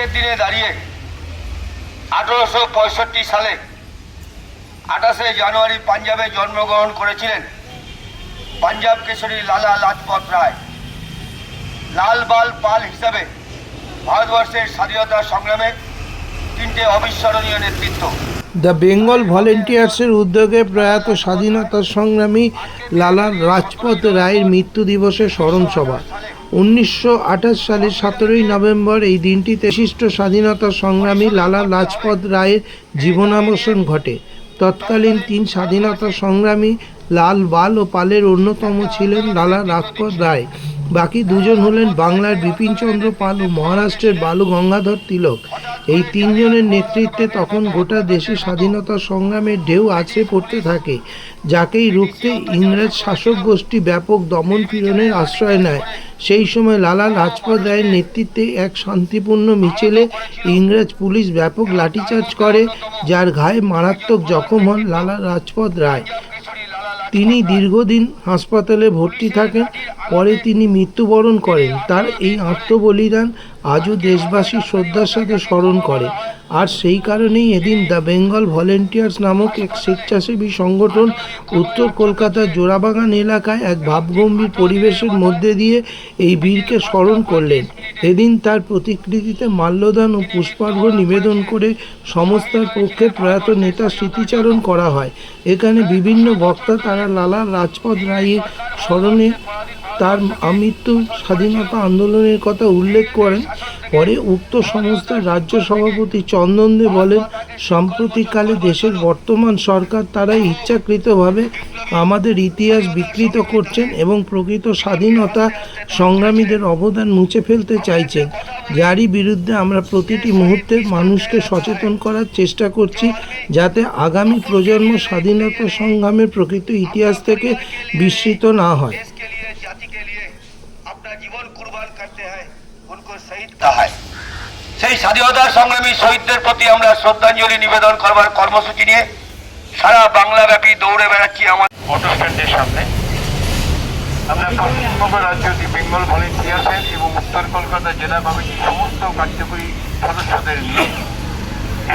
আজকের দিনে দাঁড়িয়ে 1865 সালে 28শে জানুয়ারি পাঞ্জাবে জন্মগ্রহণ করেছিলেন পাঞ্জাব কেশরী লালা লাজপত রায়। লাল বাল পাল হিসাবে ভারতবর্ষের স্বাধীনতা সংগ্রামে তিনটে অবিস্মরণীয় নেতৃত্ব। দ্য বেঙ্গল ভলেন্টিয়ার্সের উদ্যোগে প্রয়াত স্বাধীনতা সংগ্রামী লালা লাজপত রায়ের মৃত্যু দিবসে স্মরণসভা। 1928 সালের 17ই নভেম্বর এই দিনটিতে বিশিষ্ট স্বাধীনতা সংগ্রামী লালা লাজপত রায়ের জীবনাবসান ঘটে। তৎকালীন 3 স্বাধীনতা সংগ্রামী লাল বাল ও পালের অন্যতম ছিলেন লালা লাজপত রায়। বাকি দুজন হলেন বাংলার বিপিনচন্দ্র পাল ও মহারাষ্ট্রের বালু গঙ্গাধর তিলক। এই 3 জনের নেতৃত্বে তখন গোটা দেশে স্বাধীনতা সংগ্রামের ঢেউ আছড়ে পড়তে থাকে, যাকেই রুখতে ইংরেজ শাসক গোষ্ঠী ব্যাপক দমন পীড়নের আশ্রয় নেয়। সেই সময় লালা লাজপত রায়ের নেতৃত্বে এক শান্তিপূর্ণ মিছিলে ইংরেজ পুলিশ ব্যাপক লাঠিচার্জ করে, যার ঘায়ে মারাত্মক জখম হন লালা লাজপত রায়। তিনি দীর্ঘদিন হাসপাতালে ভর্তি থাকেন, পরে তিনি মৃত্যুবরণ করেন। তার এই আত্মবলিদান আজও দেশবাসী শ্রদ্ধার সাথে স্মরণ করে। আর সেই কারণেই এদিন দ্য বেঙ্গল ভলেন্টিয়ার্স নামক এক স্বেচ্ছাসেবী সংগঠন উত্তর কলকাতার জোড়াবাগান এলাকায় এক ভাবগম্ভীর পরিবেশের মধ্যে দিয়ে এই বীরকে স্মরণ করলেন। এদিন তার প্রতিকৃতিতে মাল্যদান ও পুষ্পার্ঘ্য নিবেদন করে সংস্থার পক্ষে প্রয়াত নেতার স্মৃতিচারণ করা হয়। এখানে বিভিন্ন বক্তা তারা লালা লাজপত রায়ের স্মরণে তার আমৃত্যু স্বাধীনতা আন্দোলনের কথা উল্লেখ করেন। পরে উক্ত সংস্থার রাজ্য সভাপতি চন্দন দে বলেন, সাম্প্রতিককালে দেশের বর্তমান সরকার তারা ইচ্ছাকৃতভাবে আমাদের ইতিহাস বিকৃত করছেন এবং প্রকৃত স্বাধীনতা সংগ্রামীদের অবদান মুছে ফেলতে চাইছেন, যারই বিরুদ্ধে আমরা প্রতিটি মুহূর্তে মানুষকে সচেতন করার চেষ্টা করছি, যাতে আগামী প্রজন্ম স্বাধীনতা সংগ্রামের প্রকৃত ইতিহাস থেকে বিস্মৃত না হয়। সেই স্বাধীনতা সংগ্রামী শহীদদের প্রতি আমরা শ্রদ্ধাঞ্জলি নিবেদন করবার কর্মসূচি নিয়ে সারা বাংলা ব্যাপী দৌড়ে বেড়াচ্ছি আমার অটো স্ট্যান্ডের সামনে। আমরা পশ্চিমবঙ্গ রাজ্য দি বেঙ্গল ভলেন্টিয়ার্সের এবং উত্তর কলকাতা জেলা কমিটির সমস্ত কার্যকরী সদস্যদের নিয়ে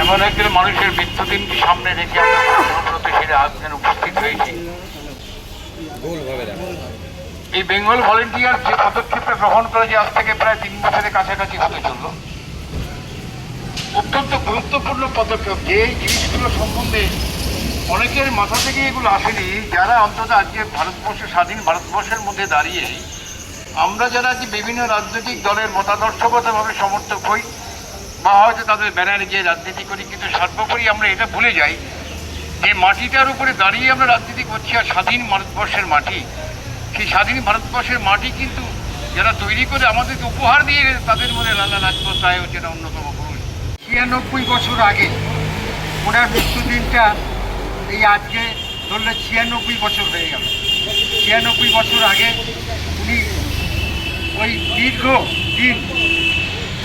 এমন একজন মানুষের মৃত্যুদিনকে সামনে রেখে আমরা সেটা আজকের উপস্থিত হয়েছি। এই বেঙ্গল ভলেন্টিয়ার যে পদক্ষেপটা গ্রহণ করে যে আজ থেকে প্রায় 3 বছরের কাছাকাছি হতে চলল, অত্যন্ত গুরুত্বপূর্ণ পদক্ষেপ। যে জিনিসগুলো সম্বন্ধে অনেকের মাথা থেকে এগুলো আসেনি, যারা অন্তত আজকে ভারতবর্ষের স্বাধীন ভারতবর্ষের মধ্যে দাঁড়িয়ে আমরা যারা আজকে বিভিন্ন রাজনৈতিক দলের মতাদর্শগতভাবে সমর্থক হই বা হয়তো তাদের ব্যানারে গিয়ে রাজনীতি করি, কিন্তু সর্বোপরি আমরা এটা ভুলে যাই যে মাটিটার উপরে দাঁড়িয়ে আমরা রাজনীতি করছি। আর স্বাধীন ভারতবর্ষের মাটি, সেই স্বাধীন ভারতবর্ষের মাটি কিন্তু যারা তৈরি করে আমাদেরকে উপহার দিয়ে গেছে, তাদের মধ্যে লালা লাজপত রায় হচ্ছে অন্যতম পুরুষ। 96 বছর আগে ওনার মৃত্যুদিনটা এই আজকে ধরলে 96 বছর হয়ে গেল। 96 বছর আগে উনি ওই দীর্ঘ দিন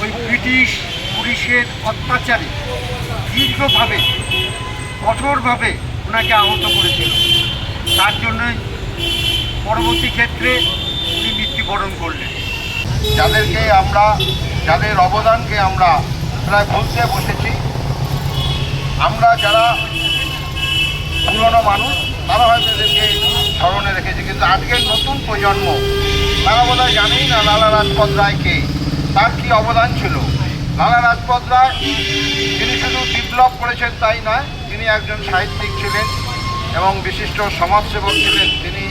ওই ব্রিটিশ পুলিশের অত্যাচারে দীর্ঘভাবে কঠোরভাবে ওনাকে আহত করেছিল। তার জন্যই পরবর্তী ক্ষেত্রে উনি মৃত্যুবরণ করলেন। যাদের অবদানকে আমরা প্রায় ভুলতে বসেছি, আমরা যারা পুরনো মানুষ তারা হয়তো এদেরকে স্মরণে রেখেছে, কিন্তু আজকের নতুন প্রজন্ম তারা বোধহয় জানেই না লালা লাজপত রায়কে, তার কী অবদান ছিল। লালা লাজপত রায় তিনি শুধু বিপ্লব করেছেন তাই নয়, তিনি একজন সাহিত্যিক ছিলেন এবং বিশিষ্ট সমাজসেবক ছিলেন। তিনি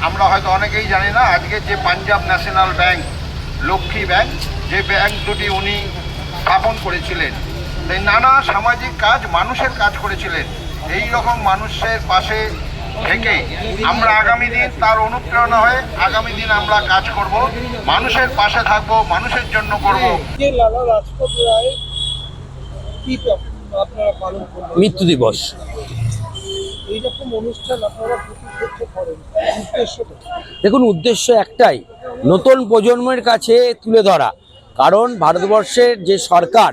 আমরা হয়তো অনেকেই জানি না, আজকে যে Punjab national bank, Lakshmi bank, যে ব্যাংক দুটি উনি স্থাপন করেছিলেন, তাই নানা সামাজিক কাজ, মানুষের কাজ করেছিলেন। এই রকম মানুষের পাশে থেকে আমরা আগামী দিন তার অনুপ্রেরণা হয়ে আগামী দিন আমরা কাজ করব, মানুষের পাশে থাকব, মানুষের জন্য করব। লালা লাজপত রায় কি আপনারা পালন করবেন মৃত্যু দিবস, এইরকম অনুষ্ঠান আপনারা প্রতিবছর করেন, উদ্দেশ্যটা? দেখুন, উদ্দেশ্য একটাই, নতুন প্রজন্মের কাছে তুলে ধরা। কারণ ভারতবর্ষের যে সরকার,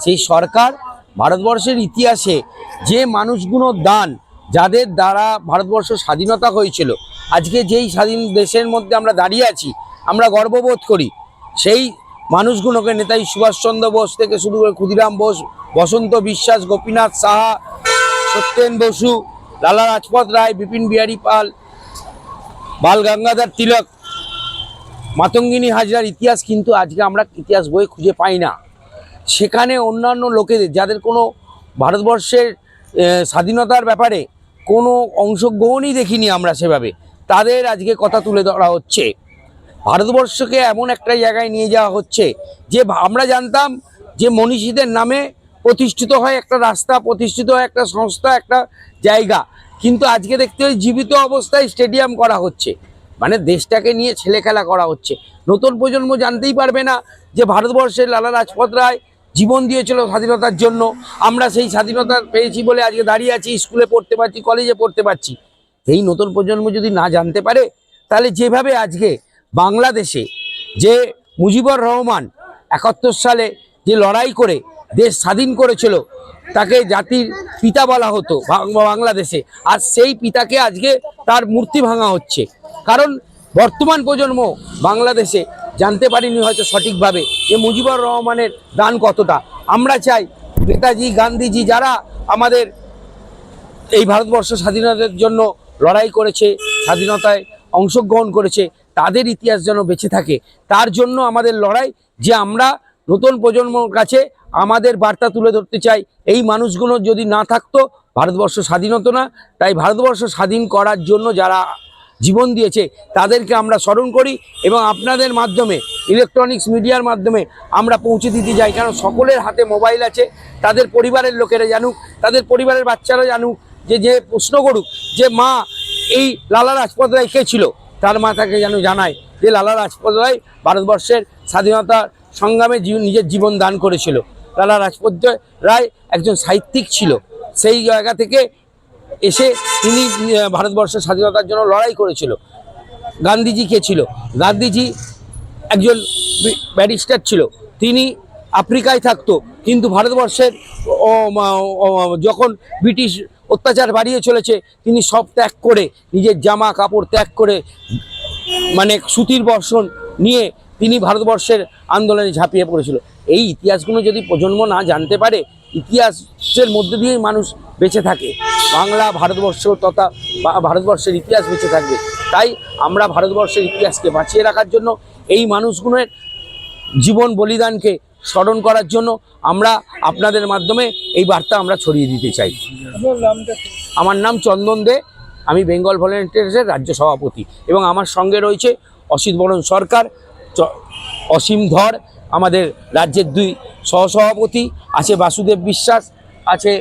সেই সরকার ভারতবর্ষের ইতিহাসে যে মানুষগুলোর দান, যাদের দ্বারা ভারতবর্ষ স্বাধীনতা হয়েছিল, আজকে যেই স্বাধীন দেশের মধ্যে আমরা দাঁড়িয়ে আছি, আমরা গর্ববোধ করি। সেই মানুষগুলোকে নেতাজি সুভাষচন্দ্র বোস থেকে শুরু করে ক্ষুদিরাম বোস, বসন্ত বিশ্বাস, গোপীনাথ সাহা, সত্যেন বসু, লালা লাজপত রায়, বিপিন বিহারী পাল, বাল গঙ্গাধর তিলক, মাতঙ্গিনী হাজরার ইতিহাস কিন্তু আজকে আমরা ইতিহাস বই খুঁজে পাই না। সেখানে অন্যান্য লোকেদের যাদের কোনো ভারতবর্ষের স্বাধীনতার ব্যাপারে কোনো অংশগ্রহণই দেখিনি আমরা সেভাবে, তাদের আজকে কথা তুলে ধরা হচ্ছে। ভারতবর্ষকে এমন একটা জায়গায় নিয়ে যাওয়া হচ্ছে যে আমরা জানতাম যে মনীষীদের নামে প্রতিষ্ঠিত হয় একটা রাস্তা, প্রতিষ্ঠিত হয় একটা সংস্থা, একটা জায়গা, কিন্তু আজকে দেখতে হয় জীবিত অবস্থায় স্টেডিয়াম করা হচ্ছে, মানে দেশটাকে নিয়ে ছেলে খেলা করা হচ্ছে। নতুন প্রজন্ম জানতেই পারবে না যে ভারতবর্ষের লালা লাজপত রায় জীবন দিয়েছিল স্বাধীনতার জন্য, আমরা সেই স্বাধীনতা পেয়েছি বলে আজকে দাঁড়িয়ে আছি, স্কুলে পড়তে পারছি, কলেজে পড়তে পারছি। এই নতুন প্রজন্ম যদি না জানতে পারে, তাহলে যেভাবে আজকে বাংলাদেশে যে মুজিবুর রহমান 71 সালে যে লড়াই করে দেশ স্বাধীন করেছিল, তাকে জাতির পিতা বলা হতো বাংলাদেশে, আর সেই পিতাকে আজকে তার মূর্তি ভাঙা হচ্ছে। কারণ বর্তমান প্রজন্ম বাংলাদেশে জানতে পারিনি হয়তো সঠিকভাবে যে মুজিবুর রহমানের দান কতটা। আমরা চাই নেতাজি, গান্ধীজি যারা আমাদের এই ভারতবর্ষ স্বাধীনতার জন্য লড়াই করেছে, স্বাধীনতায় অংশগ্রহণ করেছে, তাদের ইতিহাস যেন বেঁচে থাকে। তার জন্য আমাদের লড়াই, যে আমরা নতুন প্রজন্মের কাছে আমাদের বার্তা তুলে ধরতে চাই। এই মানুষগুলো যদি না থাকতো ভারতবর্ষ স্বাধীন হতো না। তাই ভারতবর্ষ স্বাধীন করার জন্য যারা জীবন দিয়েছে তাদেরকে আমরা স্মরণ করি এবং আপনাদের মাধ্যমে, ইলেকট্রনিক্স মিডিয়ার মাধ্যমে আমরা পৌঁছে দিতে যাই। কারণ সকলের হাতে মোবাইল আছে, তাদের পরিবারের লোকেরা জানুক, তাদের পরিবারের বাচ্চারা জানুক, যে প্রশ্ন করুক যে মা এই লালা লাজপত রায় কে ছিল, তার মা তাকে যেন জানায় যে লালা লাজপত রায় ভারতবর্ষের স্বাধীনতা সংগ্রামে নিজের জীবন দান করেছিল। লালা লাজপত রায় একজন সাহিত্যিক ছিল, সেই জায়গা থেকে এসে তিনি ভারতবর্ষের স্বাধীনতার জন্য লড়াই করেছিল। গান্ধীজি কে ছিল? গান্ধীজি একজন ব্যারিস্টার ছিল, তিনি আফ্রিকায় থাকতো, কিন্তু ভারতবর্ষের যখন ব্রিটিশ অত্যাচার বাড়িয়ে চলেছে, তিনি সব ত্যাগ করে, নিজের জামা কাপড় ত্যাগ করে, মানে সুতির বর্ষণ নিয়ে তিনি ভারতবর্ষের আন্দোলনে ঝাঁপিয়ে পড়েছিল। এই ইতিহাসগুলো যদি প্রজন্ম না জানতে পারে, ইতিহাসের মধ্যে দিয়েই মানুষ বেঁচে থাকে, বাংলা ভারতবর্ষ তথা ভারতবর্ষের ইতিহাস বেঁচে থাকবে। তাই আমরা ভারতবর্ষের ইতিহাসকে বাঁচিয়ে রাখার জন্য, এই মানুষগুলোর জীবন বলিদানকে স্মরণ করার জন্য আমরা আপনাদের মাধ্যমে এই বার্তা আমরা ছড়িয়ে দিতে চাই। আমার নাম চন্দন দে, আমি বেঙ্গল ভলেন্টিয়ার্সের রাজ্য সভাপতি, এবং আমার সঙ্গে রয়েছে অসিত বরণ সরকার, অসীম ধর আমাদের রাজ্যের 2 সহসভাপতি, আছে বাসুদেব বিশ্বাস, আছে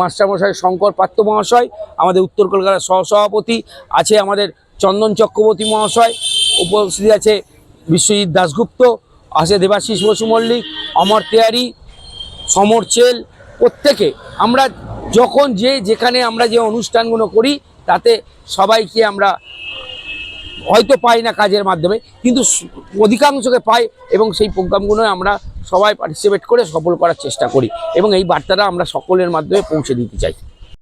মাস্টারমশাই শঙ্কর পাত্র মহাশয় আমাদের উত্তর কলকাতার সহসভাপতি, আছে আমাদের চন্দন চক্রবর্তী মহাশয়, উপস্থিত আছে বিশ্বজিৎ দাশগুপ্ত, আছে দেবাশিস বসু মল্লিক, অমর তেওয়ারি, সমর চেল। প্রত্যেকে আমরা যখন যেখানে আমরা যে অনুষ্ঠানগুলো করি, তাতে সবাইকে আমরা হয়তো পাই না কাজের মাধ্যমে, কিন্তু অধিকাংশকে পাই, এবং সেই প্রোগ্রামগুলো আমরা সবাই পার্টিসিপেট করে সফল করার চেষ্টা করি, এবং এই বার্তাটা আমরা সকলের মাধ্যমে পৌঁছে দিতে চাই।